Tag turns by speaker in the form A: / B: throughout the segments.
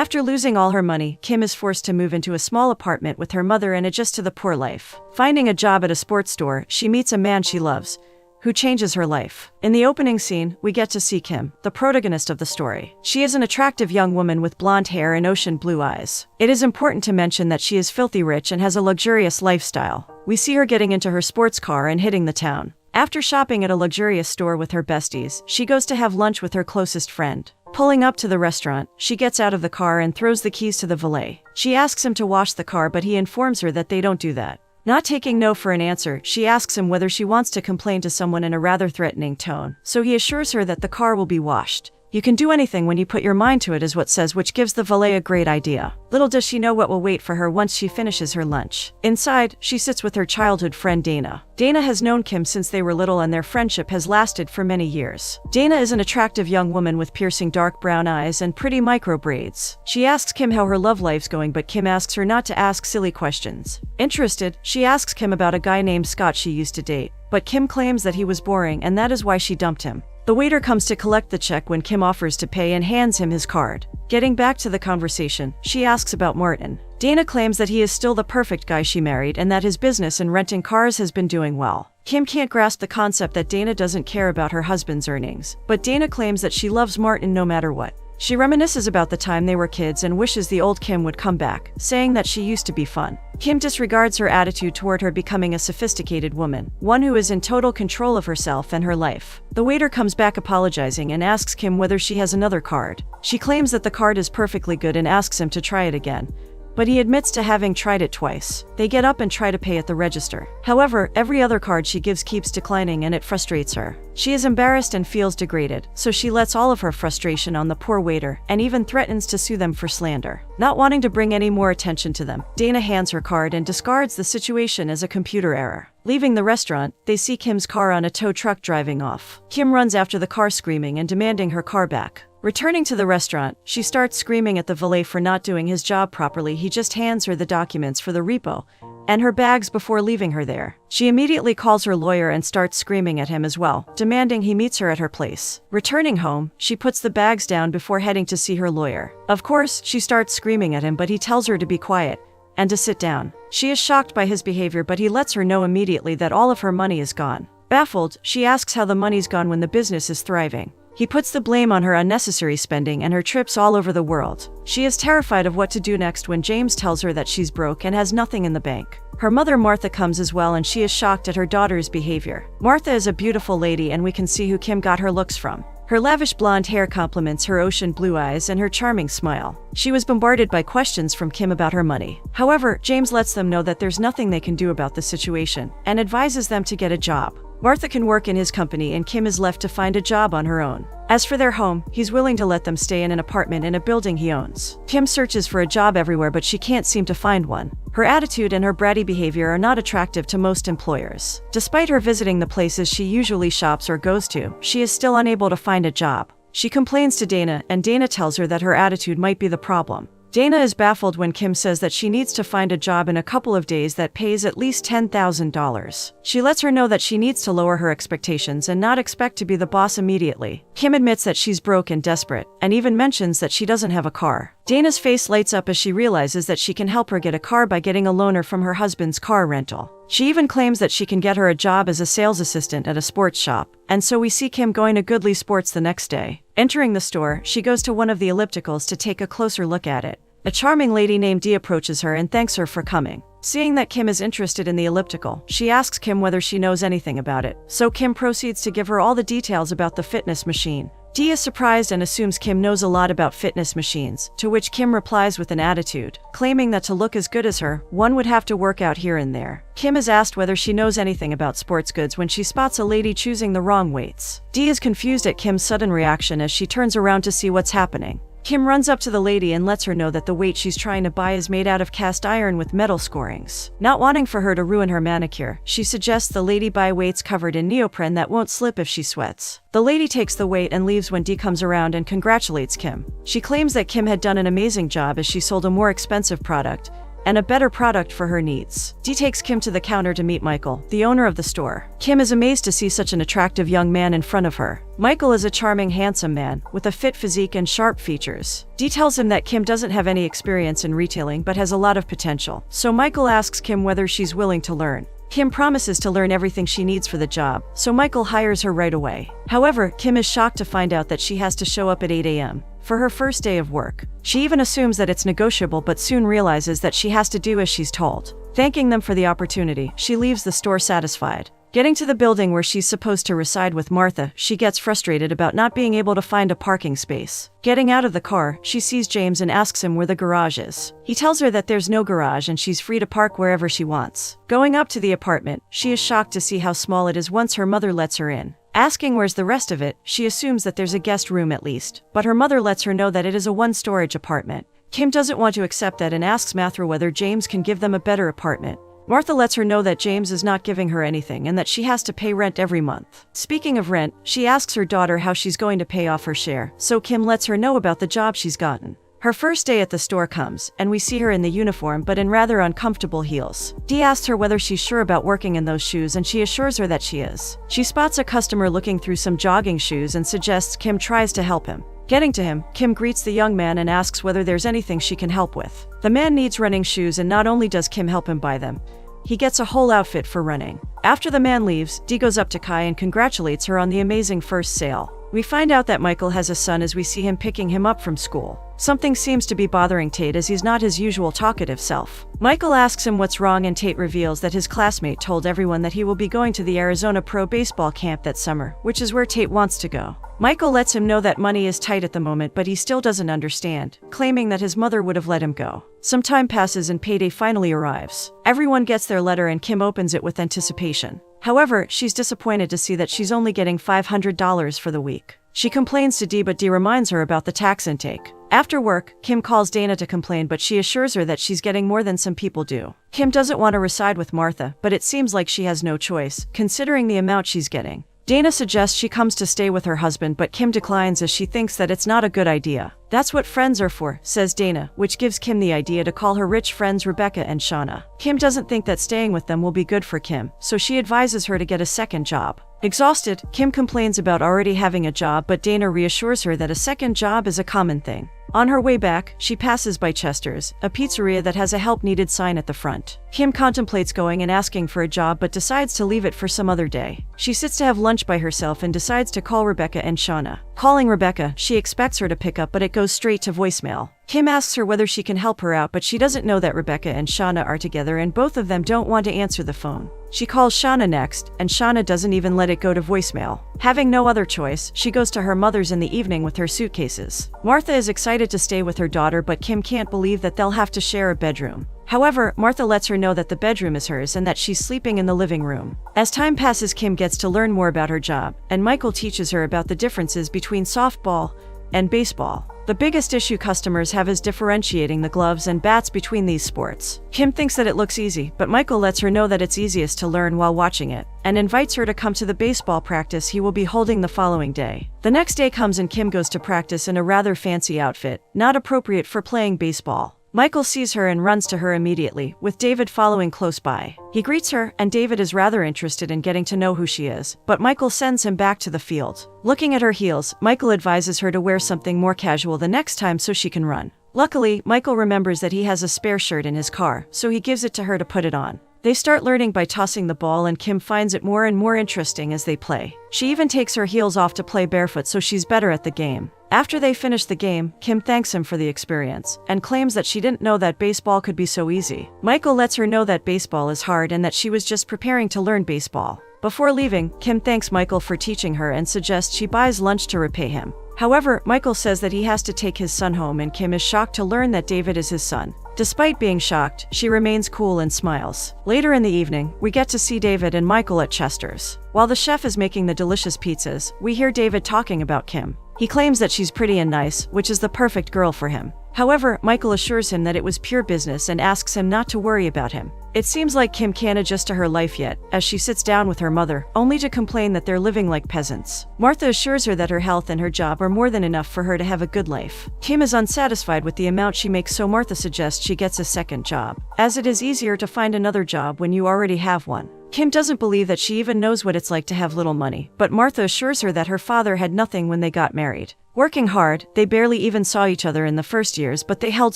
A: After losing all her money, Kim is forced to move into a small apartment with her mother and adjust to the poor life. Finding a job at a sports store, she meets a man she loves, who changes her life. In the opening scene, we get to see Kim, the protagonist of the story. She is an attractive young woman with blonde hair and ocean blue eyes. It is important to mention that she is filthy rich and has a luxurious lifestyle. We see her getting into her sports car and hitting the town. After shopping at a luxurious store with her besties, she goes to have lunch with her closest friend. Pulling up to the restaurant, she gets out of the car and throws the keys to the valet. She asks him to wash the car, but he informs her that they don't do that. Not taking no for an answer, she asks him whether she wants to complain to someone in a rather threatening tone, so he assures her that the car will be washed. You can do anything when you put your mind to it is what says, which gives the valet a great idea. Little does she know what will wait for her once she finishes her lunch. Inside, she sits with her childhood friend Dana. Dana has known Kim since they were little and their friendship has lasted for many years. Dana is an attractive young woman with piercing dark brown eyes and pretty micro braids. She asks Kim how her love life's going, but Kim asks her not to ask silly questions. Interested, she asks Kim about a guy named Scott she used to date, but Kim claims that he was boring and that is why she dumped him. The waiter comes to collect the check when Kim offers to pay and hands him his card. Getting back to the conversation, she asks about Martin. Dana claims that he is still the perfect guy she married and that his business in renting cars has been doing well. Kim can't grasp the concept that Dana doesn't care about her husband's earnings, but Dana claims that she loves Martin no matter what. She reminisces about the time they were kids and wishes the old Kim would come back, saying that she used to be fun. Kim disregards her attitude toward her becoming a sophisticated woman, one who is in total control of herself and her life. The waiter comes back apologizing and asks Kim whether she has another card. She claims that the card is perfectly good and asks him to try it again, but he admits to having tried it twice. They get up and try to pay at the register. However, every other card she gives keeps declining and it frustrates her. She is embarrassed and feels degraded, so she lets all of her frustration on the poor waiter and even threatens to sue them for slander. Not wanting to bring any more attention to them, Dana hands her card and discards the situation as a computer error. Leaving the restaurant, they see Kim's car on a tow truck driving off. Kim runs after the car screaming and demanding her car back. Returning to the restaurant, she starts screaming at the valet for not doing his job properly. He just hands her the documents for the repo and her bags before leaving her there. She immediately calls her lawyer and starts screaming at him as well, demanding he meets her at her place. Returning home, she puts the bags down before heading to see her lawyer. Of course, she starts screaming at him, but he tells her to be quiet and to sit down. She is shocked by his behavior, but he lets her know immediately that all of her money is gone. Baffled, she asks how the money's gone when the business is thriving. He puts the blame on her unnecessary spending and her trips all over the world. She is terrified of what to do next when James tells her that she's broke and has nothing in the bank. Her mother Martha comes as well and she is shocked at her daughter's behavior. Martha is a beautiful lady and we can see who Kim got her looks from. Her lavish blonde hair complements her ocean blue eyes and her charming smile. She was bombarded by questions from Kim about her money. However, James lets them know that there's nothing they can do about the situation and advises them to get a job. Martha can work in his company and Kim is left to find a job on her own. As for their home, he's willing to let them stay in an apartment in a building he owns. Kim searches for a job everywhere, but she can't seem to find one. Her attitude and her bratty behavior are not attractive to most employers. Despite her visiting the places she usually shops or goes to, she is still unable to find a job. She complains to Dana, and Dana tells her that her attitude might be the problem. Dana is baffled when Kim says that she needs to find a job in a couple of days that pays at least $10,000. She lets her know that she needs to lower her expectations and not expect to be the boss immediately. Kim admits that she's broke and desperate, and even mentions that she doesn't have a car. Dana's face lights up as she realizes that she can help her get a car by getting a loaner from her husband's car rental. She even claims that she can get her a job as a sales assistant at a sports shop, and so we see Kim going to Goodly Sports the next day. Entering the store, she goes to one of the ellipticals to take a closer look at it. A charming lady named Dee approaches her and thanks her for coming. Seeing that Kim is interested in the elliptical, she asks Kim whether she knows anything about it, so Kim proceeds to give her all the details about the fitness machine. Dee is surprised and assumes Kim knows a lot about fitness machines, to which Kim replies with an attitude, claiming that to look as good as her, one would have to work out here and there. Kim is asked whether she knows anything about sports goods when she spots a lady choosing the wrong weights. Dee is confused at Kim's sudden reaction as she turns around to see what's happening. Kim runs up to the lady and lets her know that the weight she's trying to buy is made out of cast iron with metal scorings. Not wanting for her to ruin her manicure, she suggests the lady buy weights covered in neoprene that won't slip if she sweats. The lady takes the weight and leaves when Dee comes around and congratulates Kim. She claims that Kim had done an amazing job as she sold a more expensive product, and a better product for her needs. Dee takes Kim to the counter to meet Michael, the owner of the store. Kim is amazed to see such an attractive young man in front of her. Michael is a charming, handsome man with a fit physique and sharp features. Dee tells him that Kim doesn't have any experience in retailing but has a lot of potential. So Michael asks Kim whether she's willing to learn. Kim promises to learn everything she needs for the job, so Michael hires her right away. However, Kim is shocked to find out that she has to show up at 8 a.m. for her first day of work. She even assumes that it's negotiable but soon realizes that she has to do as she's told. Thanking them for the opportunity, she leaves the store satisfied. Getting to the building where she's supposed to reside with Martha, she gets frustrated about not being able to find a parking space. Getting out of the car, she sees James and asks him where the garage is. He tells her that there's no garage and she's free to park wherever she wants. Going up to the apartment, she is shocked to see how small it is once her mother lets her in. Asking where's the rest of it, she assumes that there's a guest room at least, but her mother lets her know that it is a one-storage apartment. Kim doesn't want to accept that and asks Martha whether James can give them a better apartment. Martha lets her know that James is not giving her anything and that she has to pay rent every month. Speaking of rent, she asks her daughter how she's going to pay off her share, so Kim lets her know about the job she's gotten. Her first day at the store comes, and we see her in the uniform but in rather uncomfortable heels. Dee asks her whether she's sure about working in those shoes and she assures her that she is. She spots a customer looking through some jogging shoes and suggests Kim tries to help him. Getting to him, Kim greets the young man and asks whether there's anything she can help with. The man needs running shoes and not only does Kim help him buy them, he gets a whole outfit for running. After the man leaves, Dee goes up to Kai and congratulates her on the amazing first sale. We find out that Michael has a son as we see him picking him up from school. Something seems to be bothering Tate as he's not his usual talkative self. Michael asks him what's wrong and Tate reveals that his classmate told everyone that he will be going to the Arizona Pro Baseball camp that summer, which is where Tate wants to go. Michael lets him know that money is tight at the moment but he still doesn't understand, claiming that his mother would have let him go. Some time passes and payday finally arrives. Everyone gets their letter and Kim opens it with anticipation. However, she's disappointed to see that she's only getting $500 for the week. She complains to Dee but Dee reminds her about the tax intake. After work, Kim calls Dana to complain but she assures her that she's getting more than some people do. Kim doesn't want to reside with Martha, but it seems like she has no choice, considering the amount she's getting. Dana suggests she comes to stay with her husband but Kim declines as she thinks that it's not a good idea. That's what friends are for, says Dana, which gives Kim the idea to call her rich friends Rebecca and Shauna. Kim doesn't think that staying with them will be good for Kim, so she advises her to get a second job. Exhausted, Kim complains about already having a job but Dana reassures her that a second job is a common thing. On her way back, she passes by Chester's, a pizzeria that has a help needed sign at the front. Kim contemplates going and asking for a job but decides to leave it for some other day. She sits to have lunch by herself and decides to call Rebecca and Shauna. Calling Rebecca, she expects her to pick up but it goes straight to voicemail. Kim asks her whether she can help her out but she doesn't know that Rebecca and Shauna are together and both of them don't want to answer the phone. She calls Shauna next, and Shauna doesn't even let it go to voicemail. Having no other choice, she goes to her mother's in the evening with her suitcases. Martha is excited to stay with her daughter but Kim can't believe that they'll have to share a bedroom. However, Martha lets her know that the bedroom is hers and that she's sleeping in the living room. As time passes, Kim gets to learn more about her job, and Michael teaches her about the differences between softball and baseball. The biggest issue customers have is differentiating the gloves and bats between these sports. Kim thinks that it looks easy, but Michael lets her know that it's easiest to learn while watching it, and invites her to come to the baseball practice he will be holding the following day. The next day comes and Kim goes to practice in a rather fancy outfit, not appropriate for playing baseball. Michael sees her and runs to her immediately, with David following close by. He greets her, and David is rather interested in getting to know who she is, but Michael sends him back to the field. Looking at her heels, Michael advises her to wear something more casual the next time so she can run. Luckily, Michael remembers that he has a spare shirt in his car, so he gives it to her to put it on. They start learning by tossing the ball and Kim finds it more and more interesting as they play. She even takes her heels off to play barefoot so she's better at the game. After they finish the game, Kim thanks him for the experience, and claims that she didn't know that baseball could be so easy. Michael lets her know that baseball is hard and that she was just preparing to learn baseball. Before leaving, Kim thanks Michael for teaching her and suggests she buys lunch to repay him. However, Michael says that he has to take his son home and Kim is shocked to learn that David is his son. Despite being shocked, she remains cool and smiles. Later in the evening, we get to see David and Michael at Chester's. While the chef is making the delicious pizzas, we hear David talking about Kim. He claims that she's pretty and nice, which is the perfect girl for him. However, Michael assures him that it was pure business and asks him not to worry about him. It seems like Kim can't adjust to her life yet, as she sits down with her mother, only to complain that they're living like peasants. Martha assures her that her health and her job are more than enough for her to have a good life. Kim is unsatisfied with the amount she makes, so Martha suggests she gets a second job, as it is easier to find another job when you already have one. Kim doesn't believe that she even knows what it's like to have little money, but Martha assures her that her father had nothing when they got married. Working hard, they barely even saw each other in the first years, but they held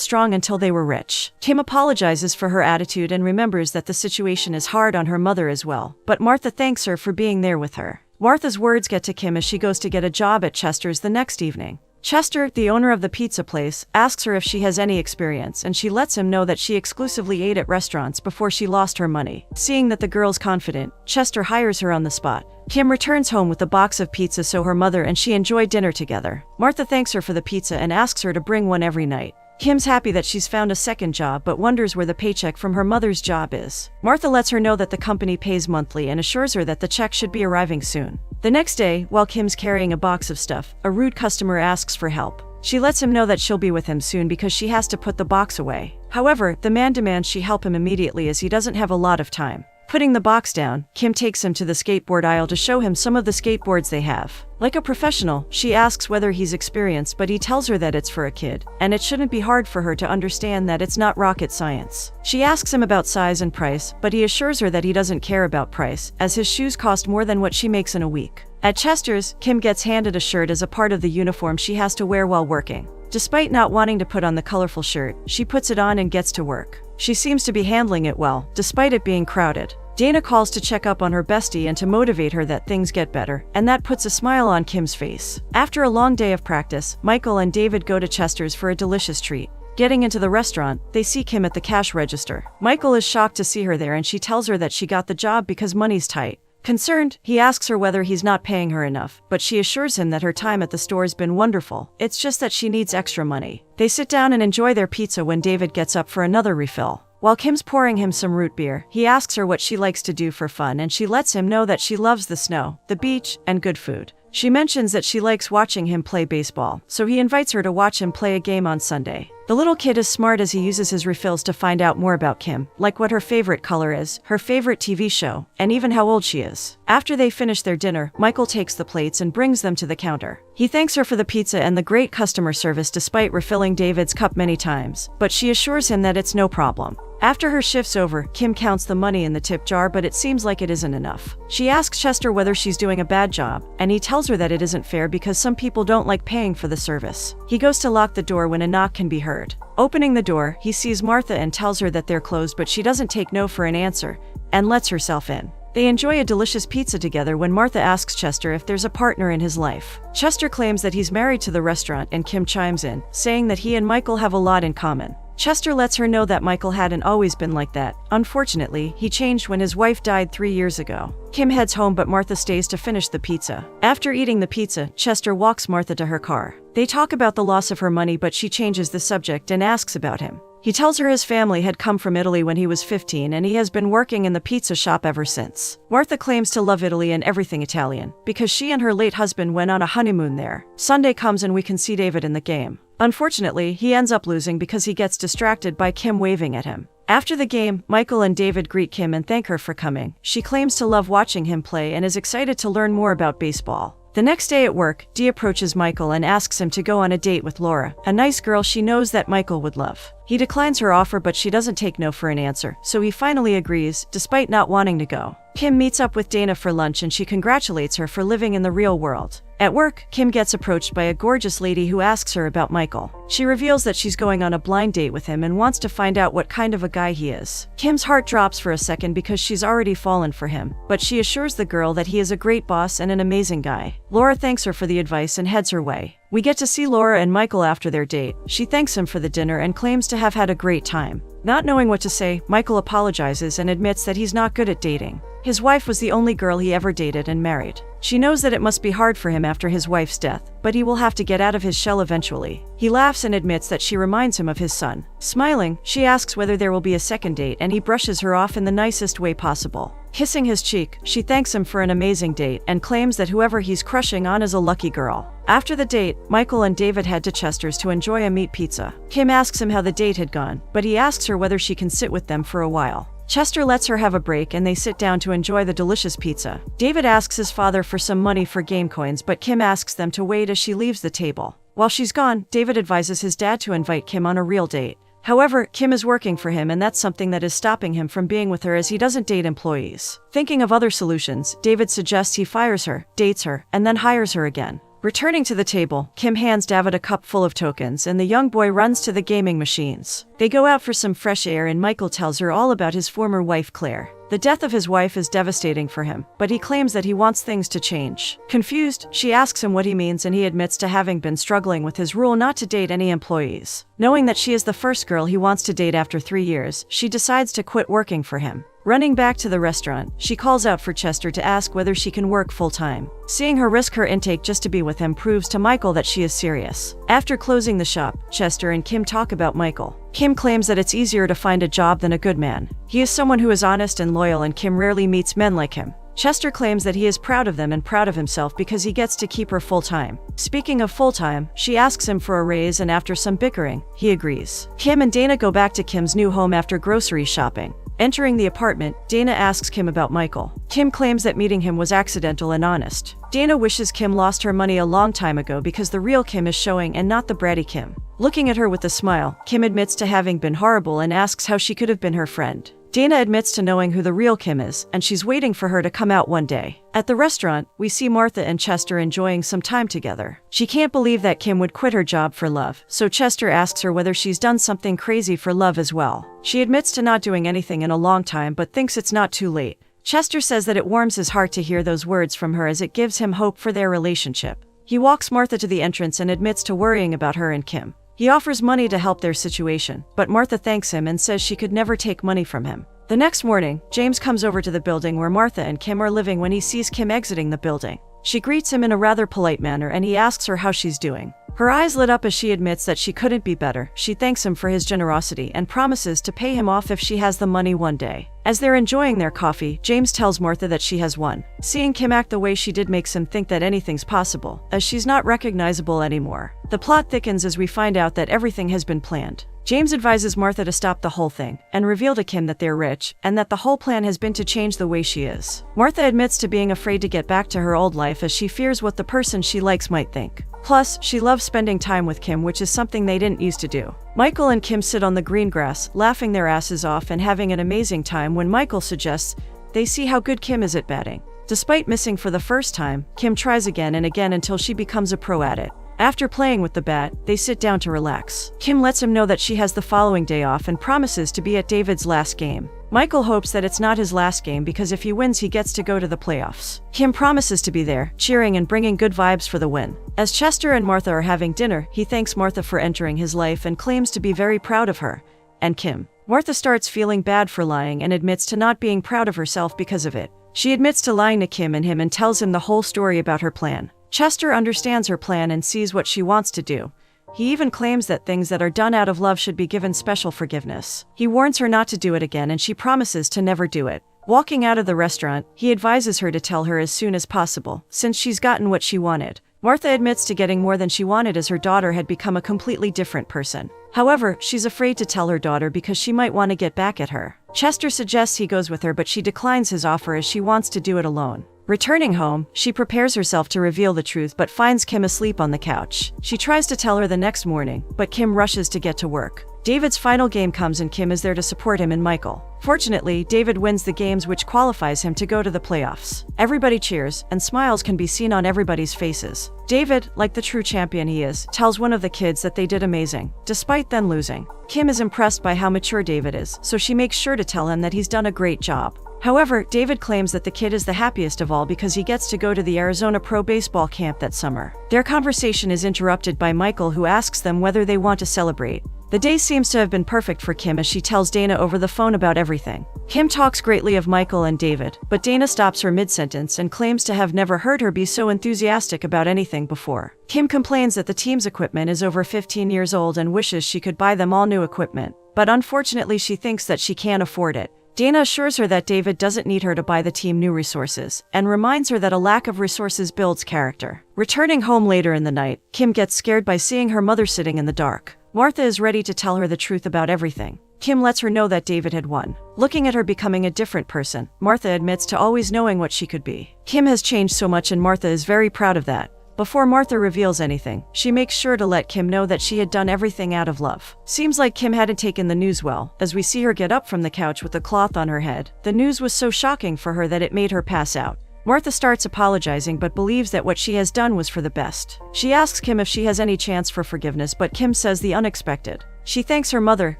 A: strong until they were rich. Kim apologizes for her attitude and remembers that the situation is hard on her mother as well, but Martha thanks her for being there with her. Martha's words get to Kim as she goes to get a job at Chester's the next evening. Chester, the owner of the pizza place, asks her if she has any experience, and she lets him know that she exclusively ate at restaurants before she lost her money. Seeing that the girl's confident, Chester hires her on the spot. Kim returns home with a box of pizza so her mother and she enjoy dinner together. Martha thanks her for the pizza and asks her to bring one every night. Kim's happy that she's found a second job but wonders where the paycheck from her mother's job is. Martha lets her know that the company pays monthly and assures her that the check should be arriving soon. The next day, while Kim's carrying a box of stuff, a rude customer asks for help. She lets him know that she'll be with him soon because she has to put the box away. However, the man demands she help him immediately as he doesn't have a lot of time. Putting the box down, Kim takes him to the skateboard aisle to show him some of the skateboards they have. Like a professional, she asks whether he's experienced, but he tells her that it's for a kid, and it shouldn't be hard for her to understand that it's not rocket science. She asks him about size and price, but he assures her that he doesn't care about price, as his shoes cost more than what she makes in a week. At Chester's, Kim gets handed a shirt as a part of the uniform she has to wear while working. Despite not wanting to put on the colorful shirt, she puts it on and gets to work. She seems to be handling it well, despite it being crowded. Dana calls to check up on her bestie and to motivate her that things get better, and that puts a smile on Kim's face. After a long day of practice, Michael and David go to Chester's for a delicious treat. Getting into the restaurant, they see Kim at the cash register. Michael is shocked to see her there and she tells her that she got the job because money's tight. Concerned, he asks her whether he's not paying her enough, but she assures him that her time at the store's been wonderful. It's just that she needs extra money. They sit down and enjoy their pizza when David gets up for another refill. While Kim's pouring him some root beer, he asks her what she likes to do for fun, and she lets him know that she loves the snow, the beach, and good food. She mentions that she likes watching him play baseball, so he invites her to watch him play a game on Sunday. The little kid is smart as he uses his refills to find out more about Kim, like what her favorite color is, her favorite TV show, and even how old she is. After they finish their dinner, Michael takes the plates and brings them to the counter. He thanks her for the pizza and the great customer service despite refilling David's cup many times, but she assures him that it's no problem. After her shift's over, Kim counts the money in the tip jar, but it seems like it isn't enough. She asks Chester whether she's doing a bad job, and he tells her that it isn't fair because some people don't like paying for the service. He goes to lock the door when a knock can be heard. Opening the door, he sees Martha and tells her that they're closed, but she doesn't take no for an answer and lets herself in. They enjoy a delicious pizza together when Martha asks Chester if there's a partner in his life. Chester claims that he's married to the restaurant and Kim chimes in, saying that he and Michael have a lot in common. Chester lets her know that Michael hadn't always been like that. Unfortunately, he changed when his wife died 3 years ago. Kim heads home, but Martha stays to finish the pizza. After eating the pizza, Chester walks Martha to her car. They talk about the loss of her money, but she changes the subject and asks about him. He tells her his family had come from Italy when he was 15 and he has been working in the pizza shop ever since. Martha claims to love Italy and everything Italian, because she and her late husband went on a honeymoon there. Sunday comes and we can see David in the game. Unfortunately, he ends up losing because he gets distracted by Kim waving at him. After the game, Michael and David greet Kim and thank her for coming. She claims to love watching him play and is excited to learn more about baseball. The next day at work, Dee approaches Michael and asks him to go on a date with Laura, a nice girl she knows that Michael would love. He declines her offer, but she doesn't take no for an answer, so he finally agrees, despite not wanting to go. Kim meets up with Dana for lunch and she congratulates her for living in the real world. At work, Kim gets approached by a gorgeous lady who asks her about Michael. She reveals that she's going on a blind date with him and wants to find out what kind of a guy he is. Kim's heart drops for a second because she's already fallen for him, but she assures the girl that he is a great boss and an amazing guy. Laura thanks her for the advice and heads her way. We get to see Laura and Michael after their date. She thanks him for the dinner and claims to have had a great time. Not knowing what to say, Michael apologizes and admits that he's not good at dating. His wife was the only girl he ever dated and married. She knows that it must be hard for him after his wife's death, but he will have to get out of his shell eventually. He laughs and admits that she reminds him of his son. Smiling, she asks whether there will be a second date and he brushes her off in the nicest way possible. Kissing his cheek, she thanks him for an amazing date and claims that whoever he's crushing on is a lucky girl. After the date, Michael and David head to Chester's to enjoy a meat pizza. Kim asks him how the date had gone, but he asks her whether she can sit with them for a while. Chester lets her have a break and they sit down to enjoy the delicious pizza. David asks his father for some money for game coins, but Kim asks them to wait as she leaves the table. While she's gone, David advises his dad to invite Kim on a real date. However, Kim is working for him and that's something that is stopping him from being with her as he doesn't date employees. Thinking of other solutions, David suggests he fires her, dates her, and then hires her again. Returning to the table, Kim hands David a cup full of tokens and the young boy runs to the gaming machines. They go out for some fresh air and Michael tells her all about his former wife Claire. The death of his wife is devastating for him, but he claims that he wants things to change. Confused, she asks him what he means and he admits to having been struggling with his rule not to date any employees. Knowing that she is the first girl he wants to date after 3 years, she decides to quit working for him. Running back to the restaurant, she calls out for Chester to ask whether she can work full-time. Seeing her risk her intake just to be with him proves to Michael that she is serious. After closing the shop, Chester and Kim talk about Michael. Kim claims that it's easier to find a job than a good man. He is someone who is honest and loyal and Kim rarely meets men like him. Chester claims that he is proud of them and proud of himself because he gets to keep her full-time. Speaking of full-time, she asks him for a raise and after some bickering, he agrees. Kim and Dana go back to Kim's new home after grocery shopping. Entering the apartment, Dana asks Kim about Michael. Kim claims that meeting him was accidental and honest. Dana wishes Kim lost her money a long time ago because the real Kim is showing and not the bratty Kim. Looking at her with a smile, Kim admits to having been horrible and asks how she could have been her friend. Dana admits to knowing who the real Kim is, and she's waiting for her to come out one day. At the restaurant, we see Martha and Chester enjoying some time together. She can't believe that Kim would quit her job for love, so Chester asks her whether she's done something crazy for love as well. She admits to not doing anything in a long time but thinks it's not too late. Chester says that it warms his heart to hear those words from her as it gives him hope for their relationship. He walks Martha to the entrance and admits to worrying about her and Kim. He offers money to help their situation, but Martha thanks him and says she could never take money from him. The next morning, James comes over to the building where Martha and Kim are living when he sees Kim exiting the building. She greets him in a rather polite manner and he asks her how she's doing. Her eyes lit up as she admits that she couldn't be better. She thanks him for his generosity and promises to pay him off if she has the money one day. As they're enjoying their coffee, James tells Martha that she has won. Seeing Kim act the way she did makes him think that anything's possible, as she's not recognizable anymore. The plot thickens as we find out that everything has been planned. James advises Martha to stop the whole thing and reveal to Kim that they're rich and that the whole plan has been to change the way she is. Martha admits to being afraid to get back to her old life as she fears what the person she likes might think. Plus, she loves spending time with Kim, which is something they didn't used to do. Michael and Kim sit on the green grass, laughing their asses off and having an amazing time when Michael suggests they see how good Kim is at batting. Despite missing for the first time, Kim tries again and again until she becomes a pro at it. After playing with the bat, they sit down to relax. Kim lets him know that she has the following day off and promises to be at David's last game. Michael hopes that it's not his last game because if he wins he gets to go to the playoffs. Kim promises to be there, cheering and bringing good vibes for the win. As Chester and Martha are having dinner, he thanks Martha for entering his life and claims to be very proud of her and Kim. Martha starts feeling bad for lying and admits to not being proud of herself because of it. She admits to lying to Kim and him and tells him the whole story about her plan. Chester understands her plan and sees what she wants to do. He even claims that things that are done out of love should be given special forgiveness. He warns her not to do it again and she promises to never do it. Walking out of the restaurant, he advises her to tell her as soon as possible, since she's gotten what she wanted. Martha admits to getting more than she wanted as her daughter had become a completely different person. However, she's afraid to tell her daughter because she might want to get back at her. Chester suggests he goes with her but she declines his offer as she wants to do it alone. Returning home, she prepares herself to reveal the truth but finds Kim asleep on the couch. She tries to tell her the next morning, but Kim rushes to get to work. David's final game comes and Kim is there to support him and Michael. Fortunately, David wins the games which qualifies him to go to the playoffs. Everybody cheers, and smiles can be seen on everybody's faces. David, like the true champion he is, tells one of the kids that they did amazing, despite them losing. Kim is impressed by how mature David is, so she makes sure to tell him that he's done a great job. However, David claims that the kid is the happiest of all because he gets to go to the Arizona Pro Baseball camp that summer. Their conversation is interrupted by Michael, who asks them whether they want to celebrate. The day seems to have been perfect for Kim as she tells Dana over the phone about everything. Kim talks greatly of Michael and David, but Dana stops her mid-sentence and claims to have never heard her be so enthusiastic about anything before. Kim complains that the team's equipment is over 15 years old and wishes she could buy them all new equipment, but unfortunately she thinks that she can't afford it. Dana assures her that David doesn't need her to buy the team new resources, and reminds her that a lack of resources builds character. Returning home later in the night, Kim gets scared by seeing her mother sitting in the dark. Martha is ready to tell her the truth about everything. Kim lets her know that David had won. Looking at her becoming a different person, Martha admits to always knowing what she could be. Kim has changed so much and Martha is very proud of that. Before Martha reveals anything, she makes sure to let Kim know that she had done everything out of love. Seems like Kim hadn't taken the news well, as we see her get up from the couch with a cloth on her head. The news was so shocking for her that it made her pass out. Martha starts apologizing but believes that what she has done was for the best. She asks Kim if she has any chance for forgiveness, but Kim says the unexpected. She thanks her mother,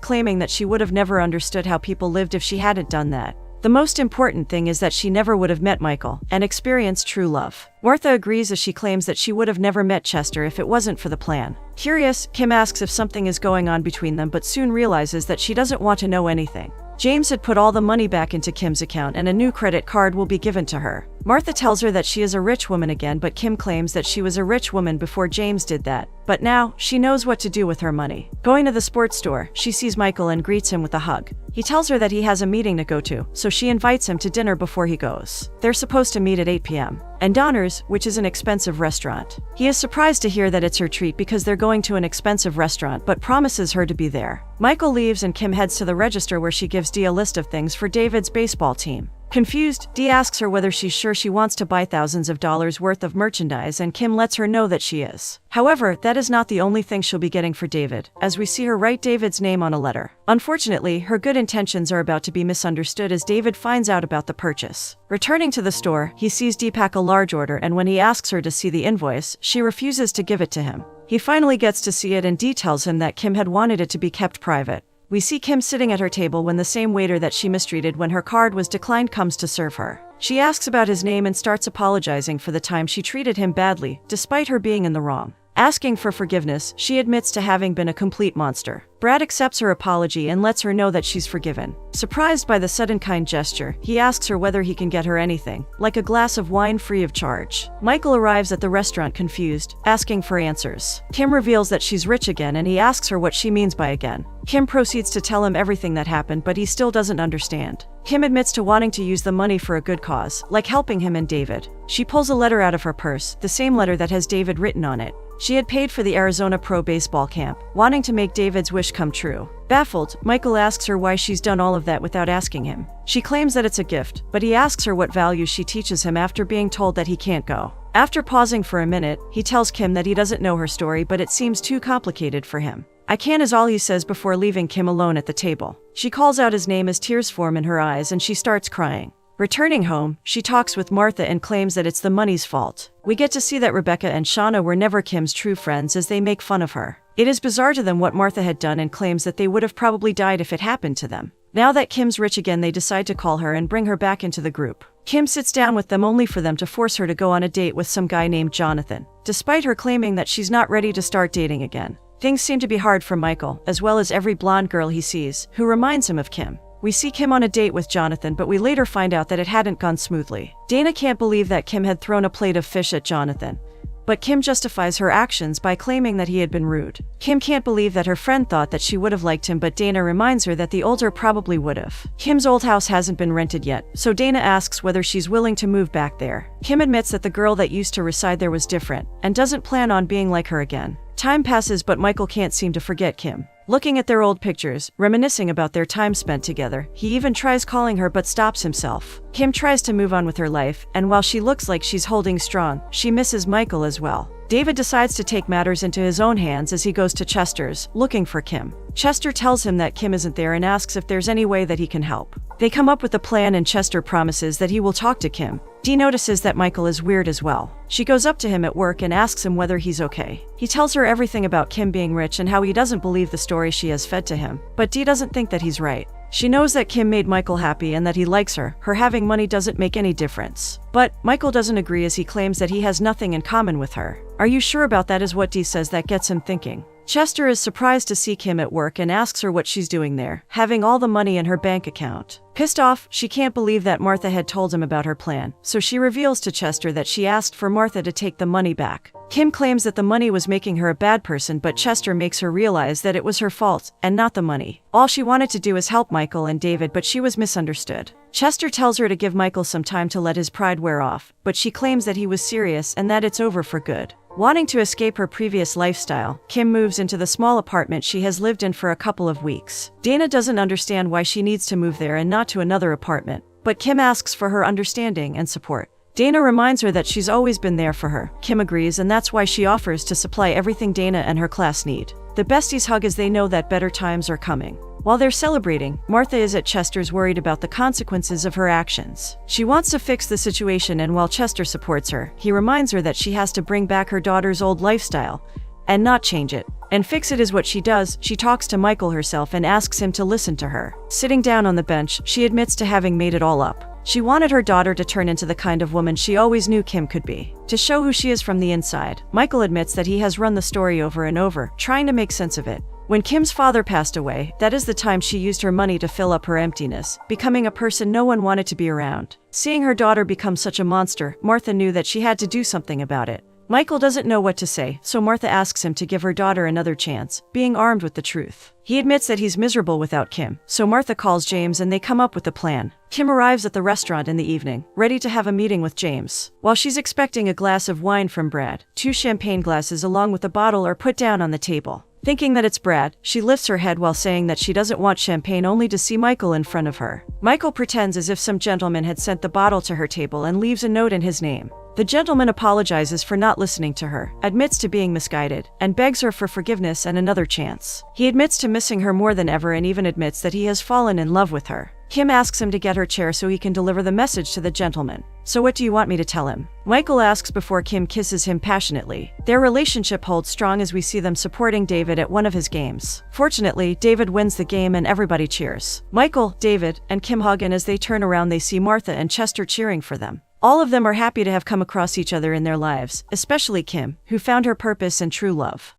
A: claiming that she would have never understood how people lived if she hadn't done that. The most important thing is that she never would have met Michael and experienced true love. Martha agrees as she claims that she would have never met Chester if it wasn't for the plan. Curious, Kim asks if something is going on between them but soon realizes that she doesn't want to know anything. James had put all the money back into Kim's account and a new credit card will be given to her. Martha tells her that she is a rich woman again, but Kim claims that she was a rich woman before James did that. But now, she knows what to do with her money. Going to the sports store, she sees Michael and greets him with a hug. He tells her that he has a meeting to go to, so she invites him to dinner before he goes. They're supposed to meet at 8 p.m. and Donner's, which is an expensive restaurant. He is surprised to hear that it's her treat because they're going to an expensive restaurant, but promises her to be there. Michael leaves and Kim heads to the register where she gives Dee a list of things for David's baseball team. Confused, Dee asks her whether she's sure she wants to buy thousands of dollars worth of merchandise, and Kim lets her know that she is. However, that is not the only thing she'll be getting for David, as we see her write David's name on a letter. Unfortunately, her good intentions are about to be misunderstood as David finds out about the purchase. Returning to the store, he sees Dee pack a large order, and when he asks her to see the invoice, she refuses to give it to him. He finally gets to see it, and Dee tells him that Kim had wanted it to be kept private. We see Kim sitting at her table when the same waiter that she mistreated when her card was declined comes to serve her. She asks about his name and starts apologizing for the time she treated him badly, despite her being in the wrong. Asking for forgiveness, she admits to having been a complete monster. Brad accepts her apology and lets her know that she's forgiven. Surprised by the sudden kind gesture, he asks her whether he can get her anything, like a glass of wine free of charge. Michael arrives at the restaurant confused, asking for answers. Kim reveals that she's rich again and he asks her what she means by again. Kim proceeds to tell him everything that happened, but he still doesn't understand. Kim admits to wanting to use the money for a good cause, like helping him and David. She pulls a letter out of her purse, the same letter that has David written on it. She had paid for the Arizona Pro Baseball camp, wanting to make David's wish come true. Baffled, Michael asks her why she's done all of that without asking him. She claims that it's a gift, but he asks her what values she teaches him after being told that he can't go. After pausing for a minute, he tells Kim that he doesn't know her story, but it seems too complicated for him. "I can" is all he says before leaving Kim alone at the table. She calls out his name as tears form in her eyes and she starts crying. Returning home, she talks with Martha and claims that it's the money's fault. We get to see that Rebecca and Shauna were never Kim's true friends as they make fun of her. It is bizarre to them what Martha had done and claims that they would have probably died if it happened to them. Now that Kim's rich again, they decide to call her and bring her back into the group. Kim sits down with them only for them to force her to go on a date with some guy named Jonathan. Despite her claiming that she's not ready to start dating again, things seem to be hard for Michael, as well as every blonde girl he sees, who reminds him of Kim. We see Kim on a date with Jonathan, but we later find out that it hadn't gone smoothly. Dana can't believe that Kim had thrown a plate of fish at Jonathan, but Kim justifies her actions by claiming that he had been rude. Kim can't believe that her friend thought that she would have liked him, but Dana reminds her that the older probably would have. Kim's old house hasn't been rented yet, so Dana asks whether she's willing to move back there. Kim admits that the girl that used to reside there was different, and doesn't plan on being like her again. Time passes, but Michael can't seem to forget Kim. Looking at their old pictures, reminiscing about their time spent together, he even tries calling her but stops himself. Kim tries to move on with her life, and while she looks like she's holding strong, she misses Michael as well. David decides to take matters into his own hands as he goes to Chester's, looking for Kim. Chester tells him that Kim isn't there and asks if there's any way that he can help. They come up with a plan and Chester promises that he will talk to Kim. Dee notices that Michael is weird as well. She goes up to him at work and asks him whether he's okay. He tells her everything about Kim being rich and how he doesn't believe the story she has fed to him, but Dee doesn't think that he's right. She knows that Kim made Michael happy and that he likes her. Her having money doesn't make any difference. But Michael doesn't agree as he claims that he has nothing in common with her. "Are you sure about that?" is what Dee says that gets him thinking. Chester is surprised to see Kim at work and asks her what she's doing there, having all the money in her bank account. Pissed off, she can't believe that Martha had told him about her plan, so she reveals to Chester that she asked for Martha to take the money back. Kim claims that the money was making her a bad person, but Chester makes her realize that it was her fault, and not the money. All she wanted to do is help Michael and David, but she was misunderstood. Chester tells her to give Michael some time to let his pride wear off, but she claims that he was serious and that it's over for good. Wanting to escape her previous lifestyle, Kim moves into the small apartment she has lived in for a couple of weeks. Dana doesn't understand why she needs to move there and not to another apartment, but Kim asks for her understanding and support. Dana reminds her that she's always been there for her. Kim agrees, and that's why she offers to supply everything Dana and her class need. The besties hug as they know that better times are coming. While they're celebrating, Martha is at Chester's worried about the consequences of her actions. She wants to fix the situation, and while Chester supports her, he reminds her that she has to bring back her daughter's old lifestyle and not change it. And fix it is what she does. She talks to Michael herself and asks him to listen to her. Sitting down on the bench, she admits to having made it all up. She wanted her daughter to turn into the kind of woman she always knew Kim could be, to show who she is from the inside. Michael admits that he has run the story over and over, trying to make sense of it. When Kim's father passed away, that is the time she used her money to fill up her emptiness, becoming a person no one wanted to be around. Seeing her daughter become such a monster, Martha knew that she had to do something about it. Michael doesn't know what to say, so Martha asks him to give her daughter another chance, being armed with the truth. He admits that he's miserable without Kim, so Martha calls James and they come up with a plan. Kim arrives at the restaurant in the evening, ready to have a meeting with James. While she's expecting a glass of wine from Brad, 2 champagne glasses along with a bottle are put down on the table. Thinking that it's Brad, she lifts her head while saying that she doesn't want champagne, only to see Michael in front of her. Michael pretends as if some gentleman had sent the bottle to her table and leaves a note in his name. The gentleman apologizes for not listening to her, admits to being misguided, and begs her for forgiveness and another chance. He admits to missing her more than ever and even admits that he has fallen in love with her. Kim asks him to get her chair so he can deliver the message to the gentleman. "So what do you want me to tell him?" Michael asks before Kim kisses him passionately. Their relationship holds strong as we see them supporting David at one of his games. Fortunately, David wins the game and everybody cheers. Michael, David, and Kim hug, and as they turn around they see Martha and Chester cheering for them. All of them are happy to have come across each other in their lives, especially Kim, who found her purpose and true love.